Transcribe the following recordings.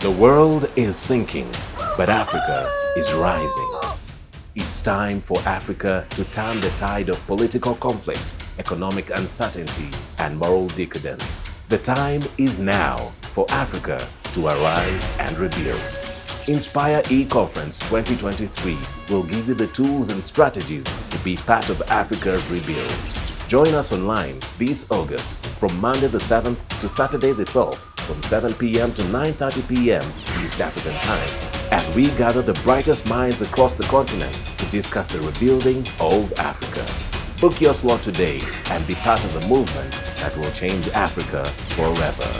The world is sinking, but Africa is rising. It's time for Africa to turn the tide of political conflict, economic uncertainty, and moral decadence. The time is now for Africa to arise and rebuild. Inspire E-Conference 2023 will give you the tools and strategies to be part of Africa's rebuild. Join us online this August from Monday the 7th to Saturday the 12th from 7 p.m. to 9:30 p.m. East African Time as we gather the brightest minds across the continent to discuss the rebuilding of Africa. Book your slot today and be part of the movement that will change Africa forever.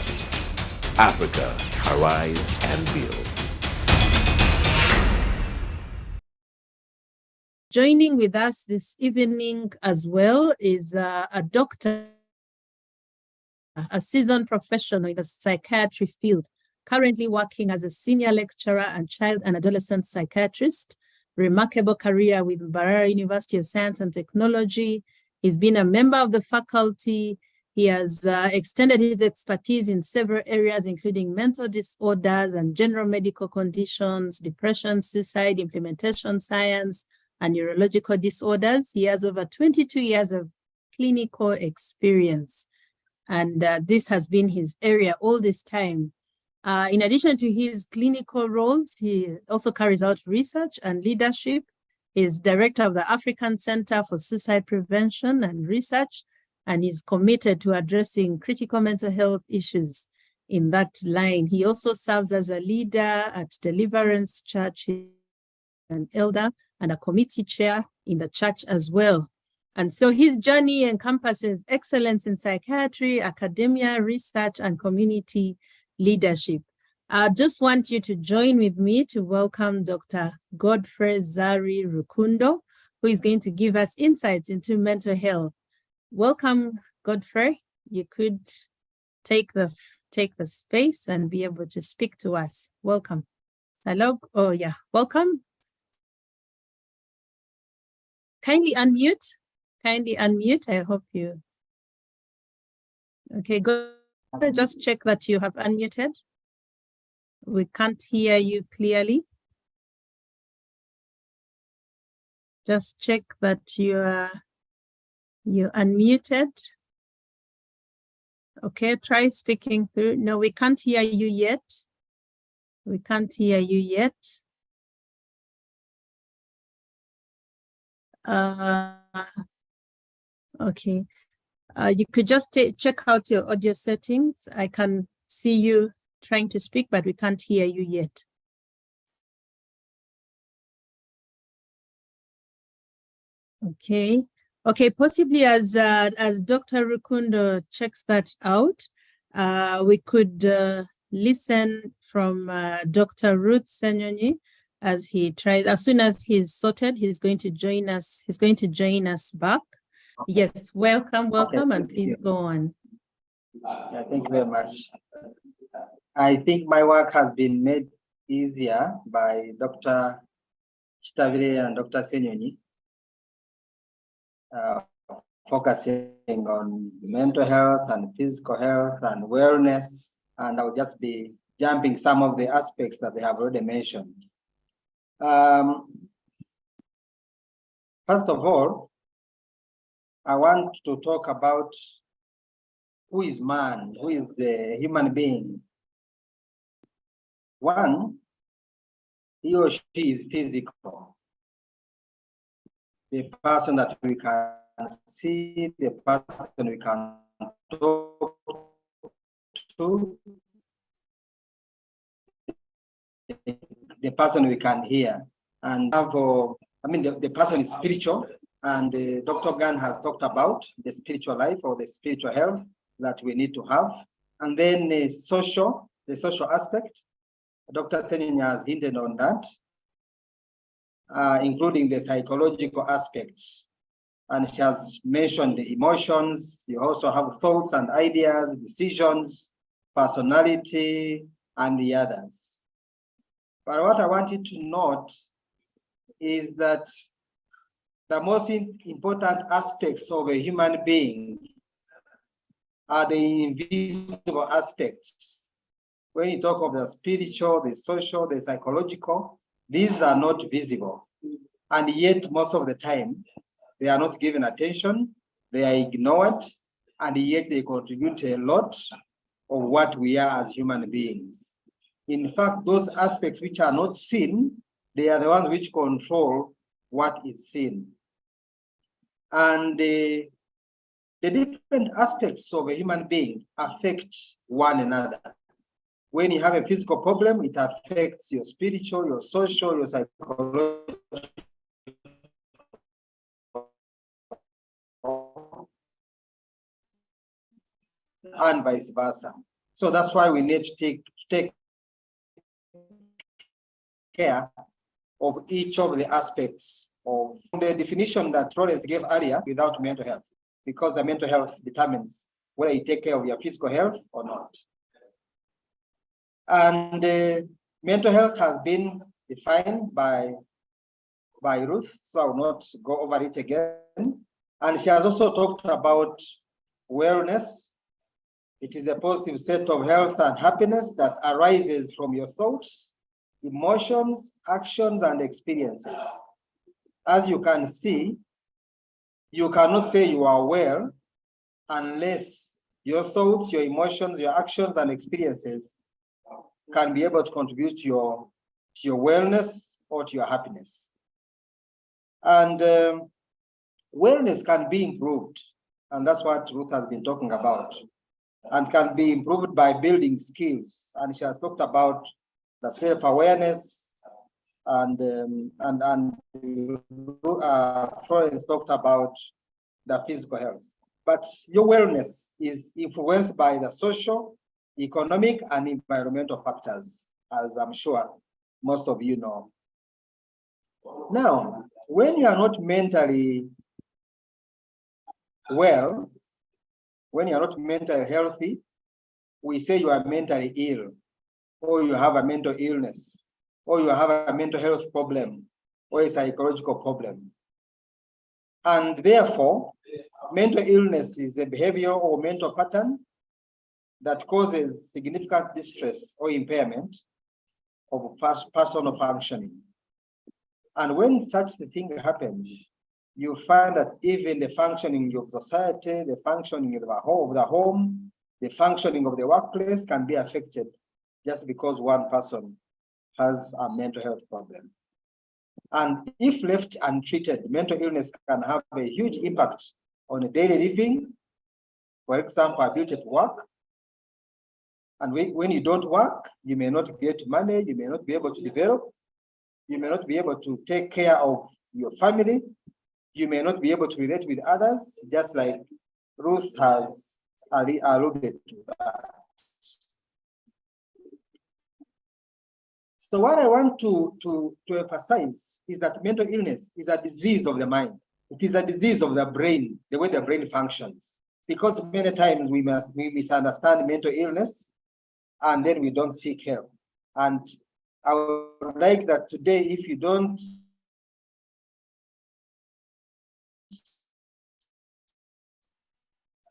Africa, arise and build. Joining with us this evening as well is a doctor, a seasoned professional in the psychiatry field, currently working as a senior lecturer and child and adolescent psychiatrist. Remarkable career with Mbarara University of Science and Technology. He's been a member of the faculty. He has extended his expertise in several areas, including mental disorders and general medical conditions, depression, suicide, implementation science, and neurological disorders. He has over 22 years of clinical experience, and this has been his area all this time. In addition to his clinical roles, he also carries out research and leadership. He's director of the African Center for Suicide Prevention and Research, and is committed to addressing critical mental health issues in that line. He also serves as a leader at Deliverance Church, an elder and a committee chair in the church as well. And so his journey encompasses excellence in psychiatry, academia, research, and community leadership. I just want you to join with me to welcome Dr. Godfrey Zari Rukundo, who is going to give us insights into mental health. Welcome, Godfrey. You could take the space and be able to speak to us. Welcome. Hello. Oh, yeah. Welcome. Kindly unmute. Kindly unmute. I hope you. Okay, go. Just check that you have unmuted. We can't hear you clearly. Just check that you're unmuted. Okay, try speaking through. No, we can't hear you yet. We can't hear you yet. Okay. You could just check out your audio settings. I can see you trying to speak, but we can't hear you yet. Okay. Okay, possibly as Dr. Rukundo checks that out, we could listen from Dr. Ruth Senyonyi as he tries. As soon as he's sorted, he's going to join us. He's going to join us back. Yes, welcome, Okay, and please go on. Yeah, thank you very much. I think my work has been made easier by Dr. Chitavire and Dr. Senyonyi, focusing on mental health and physical health and wellness, and I'll just be jumping some of the aspects that they have already mentioned. First of all, I want to talk about who is man, who is the human being. One, he or she is physical. The person that we can see, the person we can talk to, the person we can hear. And the person is spiritual, and Dr. Gan has talked about the spiritual life or the spiritual health that we need to have. And then the social aspect, Dr. Senyonyi has hinted on that, including the psychological aspects. And she has mentioned the emotions. You also have thoughts and ideas, decisions, personality, and the others. But what I want you to note is that the most important aspects of a human being are the invisible aspects. when you talk of the spiritual, the social, the psychological, these are not visible. And yet, most of the time, they are not given attention, they are ignored, and yet they contribute a lot of what we are as human beings. In fact, those aspects which are not seen, they are the ones which control what is seen. And the different aspects of a human being affect one another. When you have a physical problem, it affects your spiritual, your social, your psychological, and vice versa. So that's why we need to take care of each of the aspects of the definition that Florence gave earlier without mental health, because the mental health determines whether you take care of your physical health or not. And mental health has been defined by Ruth, so I will not go over it again. And she has also talked about wellness. It is a positive state of health and happiness that arises from your thoughts, emotions, actions, and experiences. As you can see, you cannot say you are well unless your thoughts, your emotions, your actions, and experiences can be able to contribute to your wellness or to your happiness. And wellness can be improved, and that's what Ruth has been talking about, and can be improved by building skills. And she has talked about the self-awareness, and Florence talked about the physical health. But your wellness is influenced by the social, economic, and environmental factors, as I'm sure most of you know. Now, when you are not mentally well, when you are not mentally healthy, we say you are mentally ill, or you have a mental illness, or you have a mental health problem, or a psychological problem. And therefore, mental illness is a behavioral or mental pattern that causes significant distress or impairment of personal functioning. And when such a thing happens, you find that even the functioning of society, the functioning of the home, the functioning of the workplace can be affected just because one person has a mental health problem. And if left untreated, mental illness can have a huge impact on daily living. For example, ability to work. And when you don't work, you may not get money, you may not be able to develop, you may not be able to take care of your family, you may not be able to relate with others, just like Ruth has alluded to that. So what I want to emphasize is that mental illness is a disease of the mind. It is a disease of the brain, the way the brain functions. Because many times we misunderstand mental illness, and then we don't seek help. And I would like that today, if you don't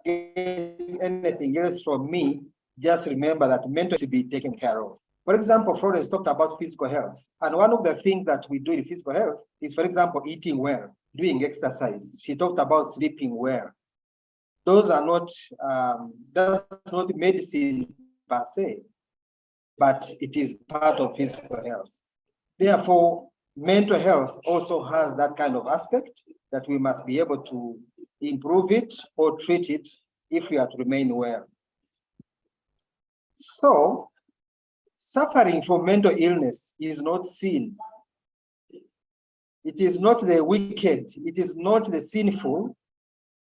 get anything else from me, just remember that mental should be taken care of. For example, Florence talked about physical health. And one of the things that we do in physical health is, for example, eating well, doing exercise. She talked about sleeping well. Those are not, that's not medicine per se, but it is part of physical health. Therefore, mental health also has that kind of aspect that we must be able to improve it or treat it if we are to remain well. So, suffering from mental illness is not sin. It is not the wicked, it is not the sinful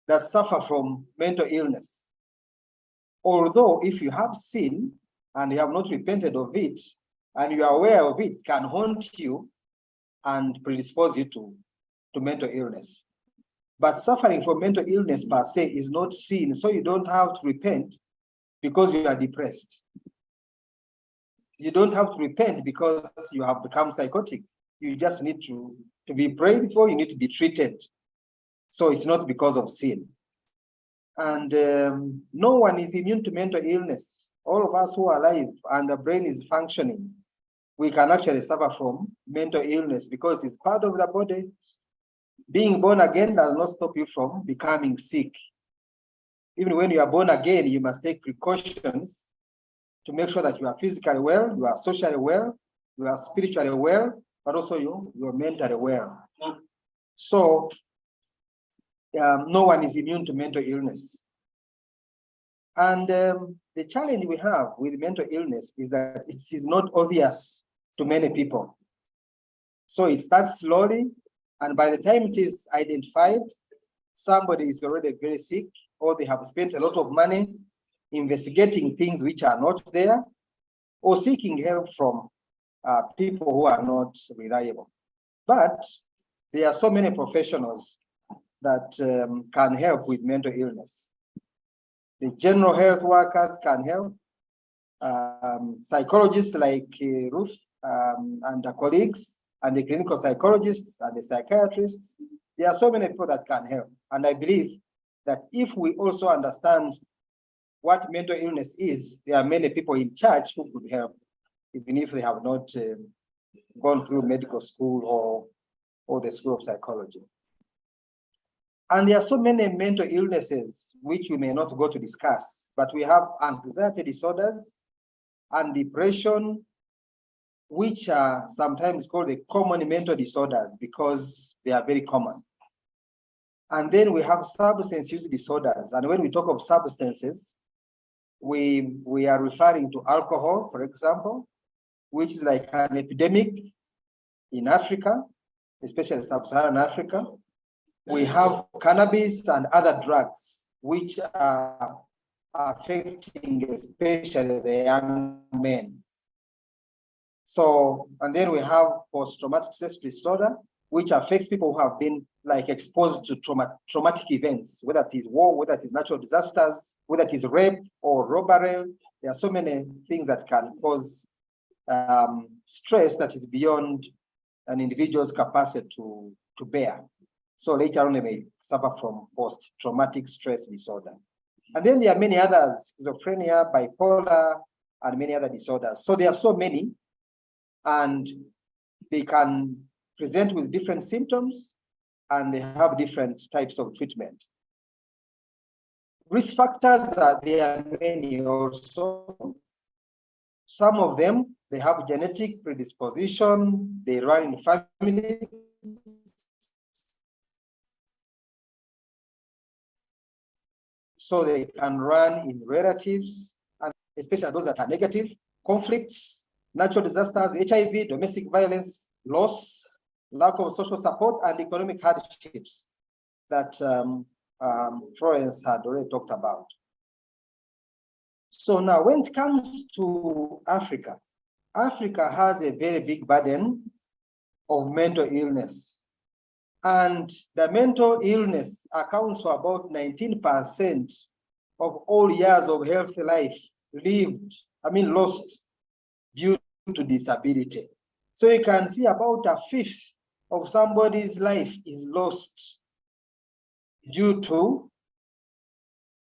that suffer from mental illness. Although if you have sin and you have not repented of it, and you are aware of it, can haunt you and predispose you to mental illness. But suffering from mental illness per se is not sin, so you don't have to repent because you are depressed. You don't have to repent because you have become psychotic. You just need to be prayed for, you need to be treated. So it's not because of sin. And no one is immune to mental illness all of us who are alive and the brain is functioning, we can actually suffer from mental illness because it's part of the body. Being born again does not stop you from becoming sick. Even when you are born again, you must take precautions to make sure that you are physically well, you are socially well, you are spiritually well, but also you are mentally well. So no one is immune to mental illness. And the challenge we have with mental illness is that it is not obvious to many people. So it starts slowly, and by the time it is identified, somebody is already very sick, or they have spent a lot of money investigating things which are not there, or seeking help from people who are not reliable. But there are so many professionals that can help with mental illness. The general health workers can help. Psychologists like Ruth and her colleagues, and the clinical psychologists and the psychiatrists, there are so many people that can help. And I believe that if we also understand what mental illness is, there are many people in church who could help, even if they have not gone through medical school or the school of psychology. And there are so many mental illnesses which we may not go to discuss, but we have anxiety disorders and depression, which are sometimes called the common mental disorders because they are very common. And then we have substance use disorders. And when we talk of substances, we are referring to alcohol, for example, which is like an epidemic in Africa, especially sub-Saharan Africa. We have cannabis and other drugs, which are affecting especially the young men. So, and then we have post-traumatic stress disorder, which affects people who have been like exposed to traumatic events, whether it is war, whether it is natural disasters, whether it is rape or robbery. There are so many things that can cause stress that is beyond an individual's capacity to bear. So later on, they may suffer from post-traumatic stress disorder. And then there are many others, schizophrenia, bipolar, and many other disorders. So there are so many, and they can present with different symptoms, and they have different types of treatment. Risk factors, there are many also. Some of them, they have genetic predisposition, they run in families. So they can run in relatives, and especially those that are negative, conflicts, natural disasters, HIV, domestic violence, loss, lack of social support, and economic hardships that Florence had already talked about. So now when it comes to Africa, Africa has a very big burden of mental illness. And the mental illness accounts for about 19% of all years of healthy life lost due to disability. So you can see about a fifth of somebody's life is lost due to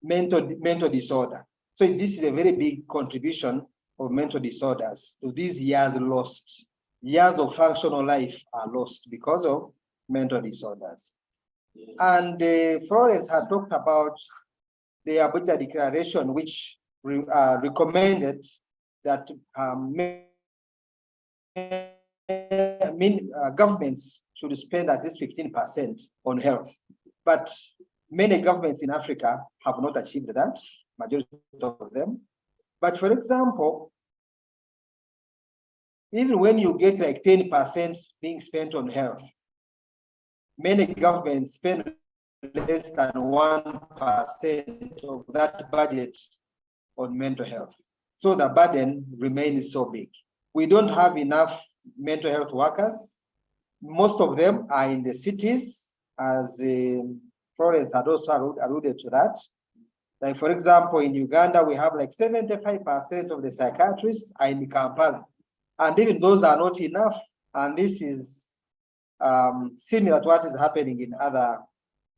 mental disorder. So this is a very big contribution of mental disorders to these years lost. Years of functional life are lost because of mental disorders. And Florence had talked about the Abuja Declaration, which recommended that governments should spend at least 15% on health. But many governments in Africa have not achieved that, majority of them. But for example, even when you get like 10% being spent on health, many governments spend less than 1% of that budget on mental health. So the burden remains so big. We don't have enough mental health workers. Most of them are in the cities, as Florence had also alluded to that. Like for example, in Uganda, we have like 75% of the psychiatrists are in Kampala. And even those are not enough. And this is similar to what is happening in other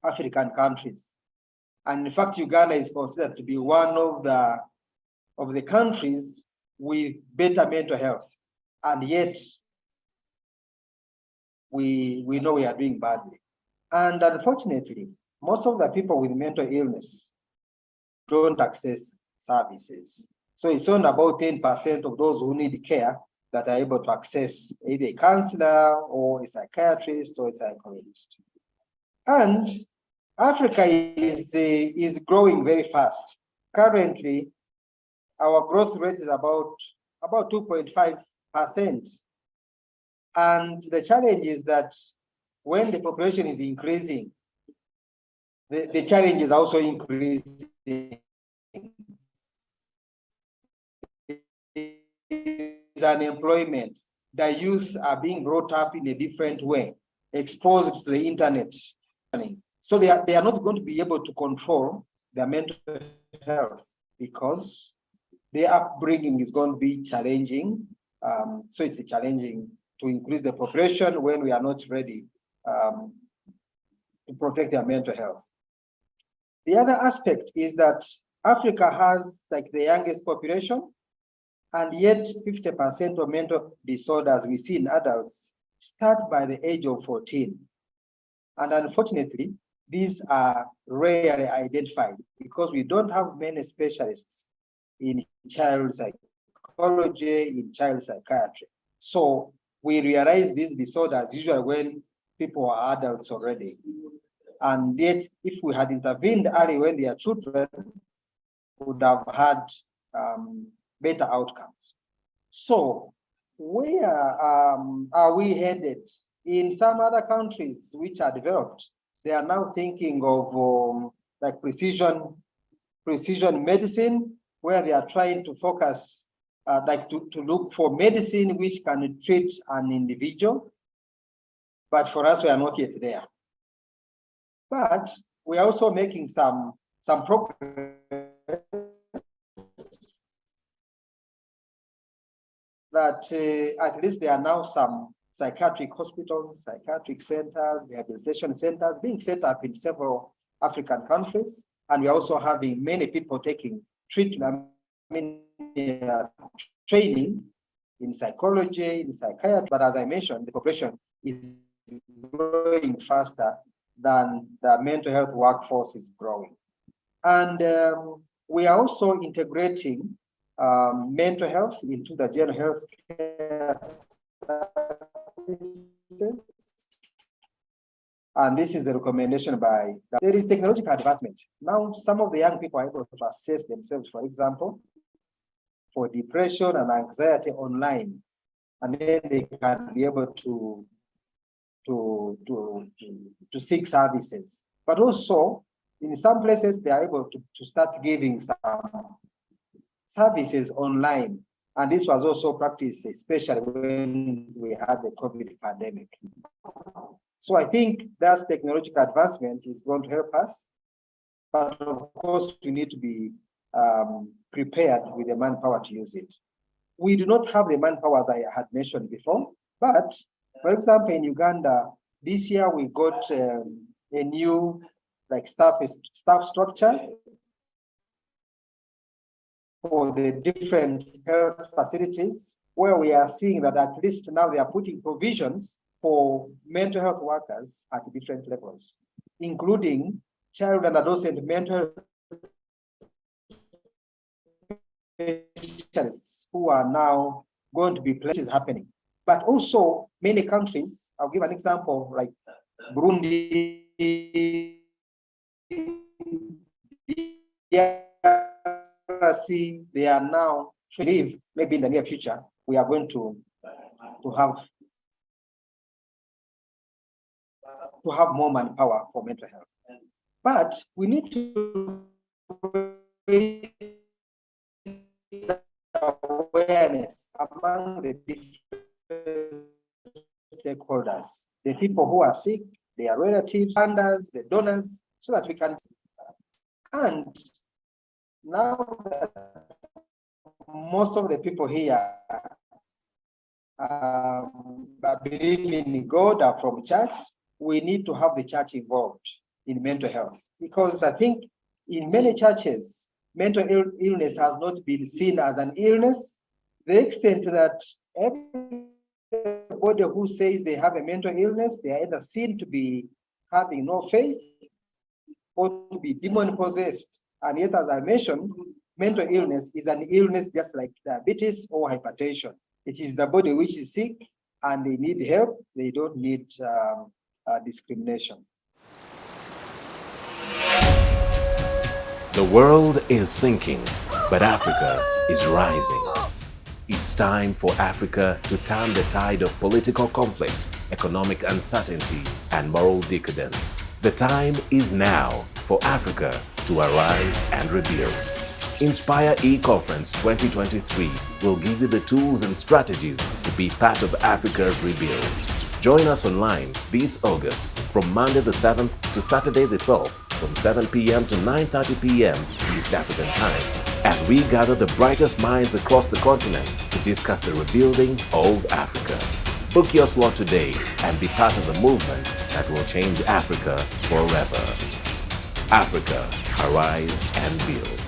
African countries. And in fact, Uganda is considered to be one of the of the countries with better mental health, and yet we know we are doing badly. And unfortunately, most of the people with mental illness don't access services. So it's only about 10% of those who need care that are able to access either a counselor or a psychiatrist or a psychologist. And Africa is growing very fast. Currently, our growth rate is about 2.5%. And the challenge is that when the population is increasing, the challenge is also increasing. Is unemployment. The youth are being brought up in a different way, exposed to the internet. So they are not going to be able to control their mental health because their upbringing is going to be challenging. So it's challenging to increase the population when we are not ready to protect their mental health. The other aspect is that Africa has like the youngest population, and yet 50% of mental disorders we see in adults start by the age of 14. And unfortunately, these are rarely identified because we don't have many specialists in child psychology, in child psychiatry. So we realize these disorders usually when people are adults already. And yet, if we had intervened early when they are children, we would have had better outcomes. So where are we headed? In some other countries which are developed, they are now thinking of like precision medicine, where they are trying to focus, like to look for medicine which can treat an individual. But for us, we are not yet there. But we are also making some progress that at least there are now some psychiatric hospitals, psychiatric centers, rehabilitation centers being set up in several African countries. And we're also having many people taking treatment, training in psychology, in psychiatry. But as I mentioned, the population is growing faster than the mental health workforce is growing. And we are also integrating mental health into the general health care services. And this is a recommendation by, there is technological advancement. Now, some of the young people are able to assess themselves, for example, for depression and anxiety online. And then they can be able to seek services. But also, in some places, they are able to start giving some services online. And this was also practiced, especially when we had the COVID pandemic. So I think that technological advancement is going to help us. But of course, we need to be prepared with the manpower to use it. We do not have the manpower, as I had mentioned before. But, for example, in Uganda, this year we got a new like staff structure for the different health facilities, where we are seeing that at least now they are putting provisions for mental health workers at different levels, including child and adolescent mental health specialists who are now going to be places happening. But also many countries, I'll give an example like Burundi, they are now, believe maybe in the near future, we are going to have more manpower for mental health. But we need to raise awareness among the different stakeholders, the people who are sick, their relatives, funders, the donors, so that we can. And now that most of the people here believe in God, are from church, we need to have the church involved in mental health. Because I think in many churches, mental illness has not been seen as an illness, to the extent that everybody who says they have a mental illness, they are either seen to be having no faith or to be demon possessed. And yet, as I mentioned, mental illness is an illness just like diabetes or hypertension. It is the body which is sick and they need help. They don't need discrimination. The world is sinking, but Africa is rising. It's time for Africa to turn the tide of political conflict, economic uncertainty, and moral decadence. The time is now for Africa to arise and rebuild. Inspire E-Conference 2023 will give you the tools and strategies to be part of Africa's rebuild. Join us online this August from Monday the 7th to Saturday the 12th from 7 p.m. to 9:30 p.m. East African Time as we gather the brightest minds across the continent to discuss the rebuilding of Africa. Book your slot today and be part of the movement that will change Africa forever. Africa, arise and build.